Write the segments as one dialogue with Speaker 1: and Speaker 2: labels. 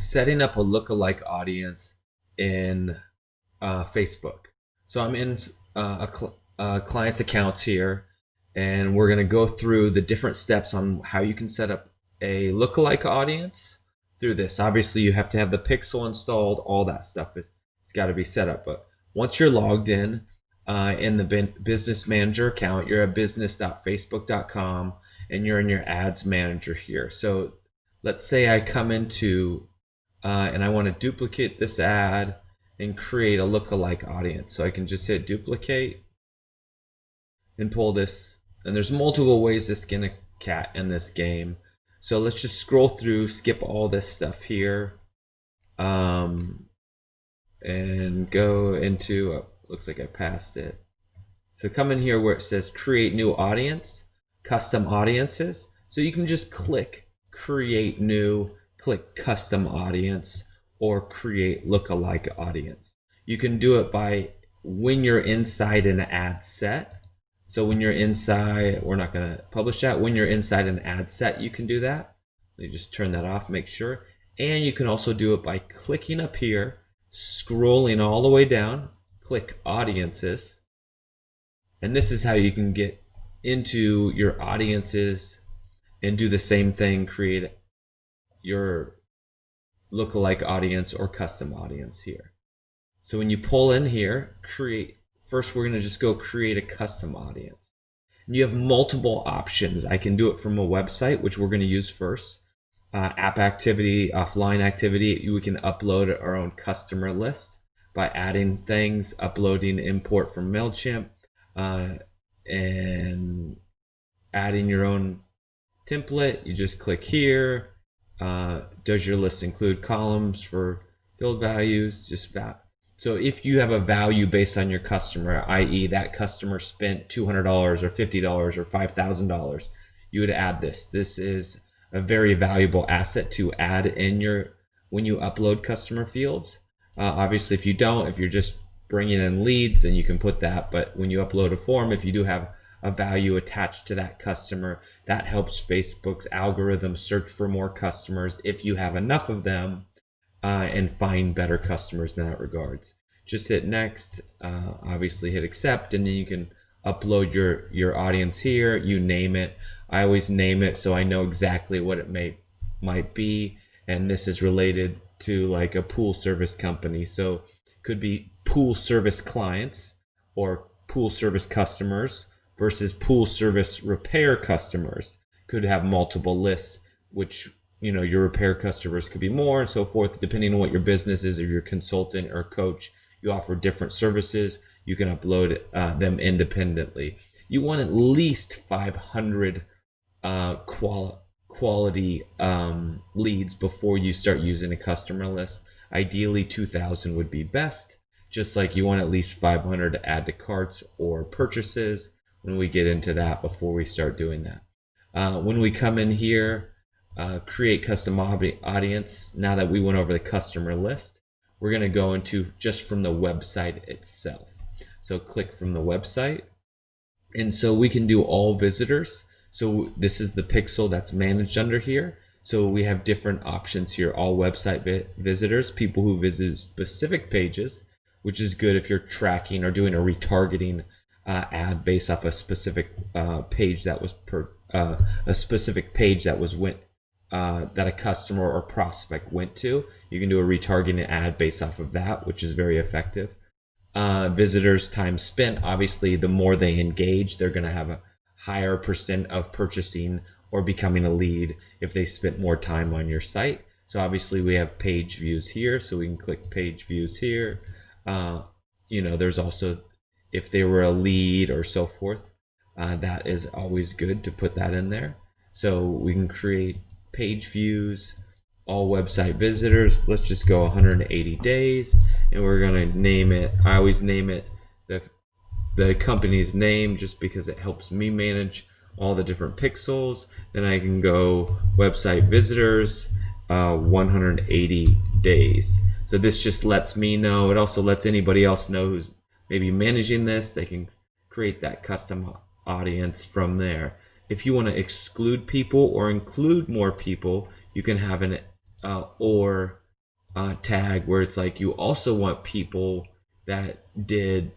Speaker 1: setting up a lookalike audience in Facebook. So I'm in a client's accounts here, and we're going to go through the different steps on how you can set up a lookalike audience through this. Obviously, you have to have the pixel installed. All that stuff it's got to be set up. But once you're logged in the business manager account, you're at business.facebook.com, and you're in your ads manager here. So let's say I come into and I want to duplicate this ad and create a lookalike audience. So I can just hit duplicate and pull this. And there's multiple ways to skin a cat in this game. So let's just scroll through, skip all this stuff here, and go into, looks like I passed it. So come in here where it says create new audience, custom audiences. So you can just click create new, click custom audience, or create lookalike audience. You can do it by when you're inside an ad set. So when you're inside, we're not going to publish that. When you're inside an ad set, you can do that. You just turn that off, make sure. And you can also do it by clicking up here, scrolling all the way down, click audiences. And this is how you can get into your audiences and do the same thing, create your lookalike audience or custom audience here. So when you pull in here, first we're going to just go create a custom audience. And you have multiple options. I can do it from a website, which we're going to use first. App activity, offline activity. We can upload our own customer list by adding things, uploading import from MailChimp, and adding your own template. You just click here. Does your list include columns for field values? Just that. So if you have a value based on your customer, i.e. that customer spent $200 or $50 or $5,000, you would add this. This is a very valuable asset to add in when you upload customer fields. Obviously, if you're just bringing in leads, then you can put that. But when you upload a form, if you do have a value attached to that customer, that helps Facebook's algorithm search for more customers if you have enough of them, and find better customers in that regards. Just hit next, obviously hit accept, and then you can upload your audience here. You name it. I always name it so I know exactly what it might be, and this is related to like a pool service company. So it could be pool service clients or pool service customers versus pool service repair customers. Could have multiple lists, which your repair customers could be more and so forth, depending on what your business is, or your consultant or coach. You offer different services. You can upload them independently. You want at least 500 quality leads before you start using a customer list. Ideally, 2,000 would be best. Just like you want at least 500 to add to carts or purchases. When we get into that, before we start doing that, when we come in here, create custom audience. Now that we went over the customer list, we're going to go into just from the website itself. So click from the website. And so we can do all visitors. So this is the pixel that's managed under here. So we have different options here. All website visitors, people who visit specific pages, which is good if you're tracking or doing a retargeting ad based off a specific page that was that a customer or prospect went to. You can do a retargeting ad based off of that, which is very effective. Visitors time spent, obviously the more they engage, they're going to have a higher percent of purchasing or becoming a lead if they spent more time on your site. So obviously we have page views here, so we can click page views here. There's also if they were a lead or so forth, that is always good to put that in there. So we can create page views, all website visitors. Let's just go 180 days, and we're going to name it. I always name it the company's name just because it helps me manage all the different pixels. Then I can go website visitors, 180 days. So this just lets me know. It also lets anybody else know who's maybe managing this. They can create that custom audience from there. If you want to exclude people or include more people, you can have an or tag where it's like you also want people that did,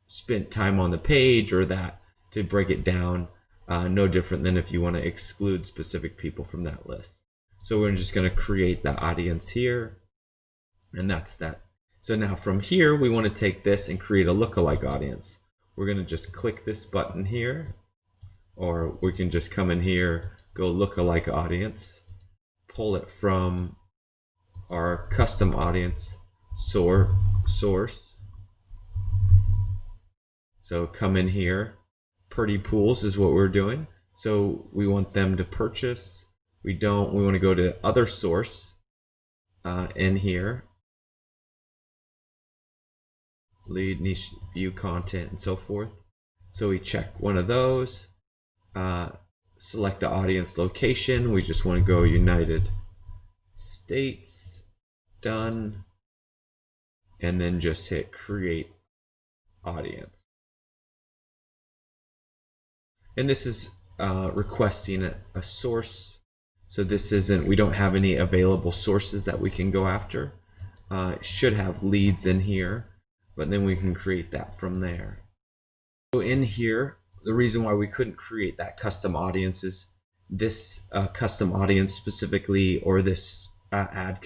Speaker 1: spent time on the page, or that, to break it down. No different than if you want to exclude specific people from that list. So we're just going to create the audience here, and that's that. So now from here, we want to take this and create a lookalike audience. We're going to just click this button here, or we can just come in here, go lookalike audience, pull it from our custom audience source. So come in here, Pretty Pools is what we're doing. So we want them to purchase. We want to go to other source in here, lead, niche, view content, and so forth. So we check one of those, select the audience location. We just want to go United States, done, and then just hit create audience. And this is requesting a source. So this isn't, we don't have any available sources that we can go after. It should have leads in here, but then we can create that from there. So in here, the reason why we couldn't create that custom audience is this custom audience specifically, or this ad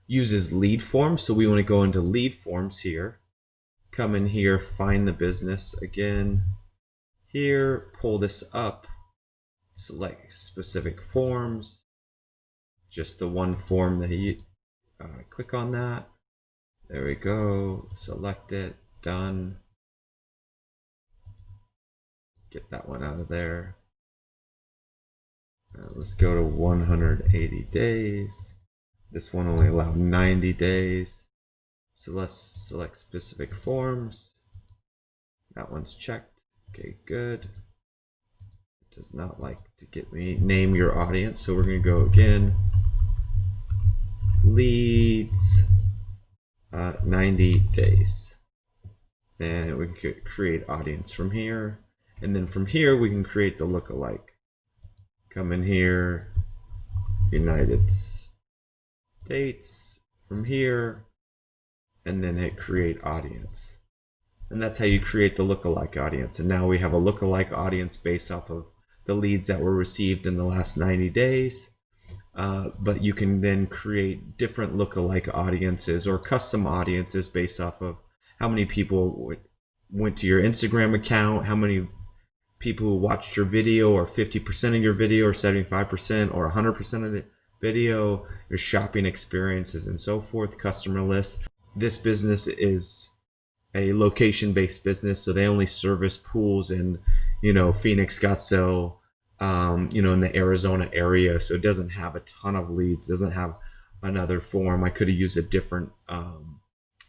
Speaker 1: uses lead forms. So we want to go into lead forms here, come in here, find the business again here, pull this up, select specific forms, just the one form that you click on that. There we go, select it, done. Get that one out of there. Let's go to 180 days. This one only allowed 90 days. So let's select specific forms. That one's checked. Okay, good. It does not like to get me name your audience, so we're going to go again. Leads, 90 days. And we can create audience from here. And then from here, we can create the lookalike. Come in here, United States, from here, and then hit create audience. And that's how you create the lookalike audience. And now we have a lookalike audience based off of the leads that were received in the last 90 days. But you can then create different lookalike audiences or custom audiences based off of how many people went to your Instagram account, how many people who watched your video, or 50% of your video, or 75%, or 100% of the video, your shopping experiences, and so forth, customer lists. This business is a location-based business, so they only service pools in, Phoenix, Scottsdale, in the Arizona area. So it doesn't have a ton of leads, doesn't have another form. I could have used a different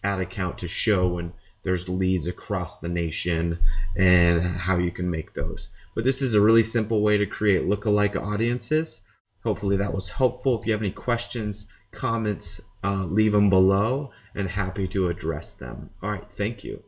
Speaker 1: ad account to show when there's leads across the nation and how you can make those. But this is a really simple way to create lookalike audiences. Hopefully that was helpful. If you have any questions, comments, leave them below, and happy to address them. All right, thank you.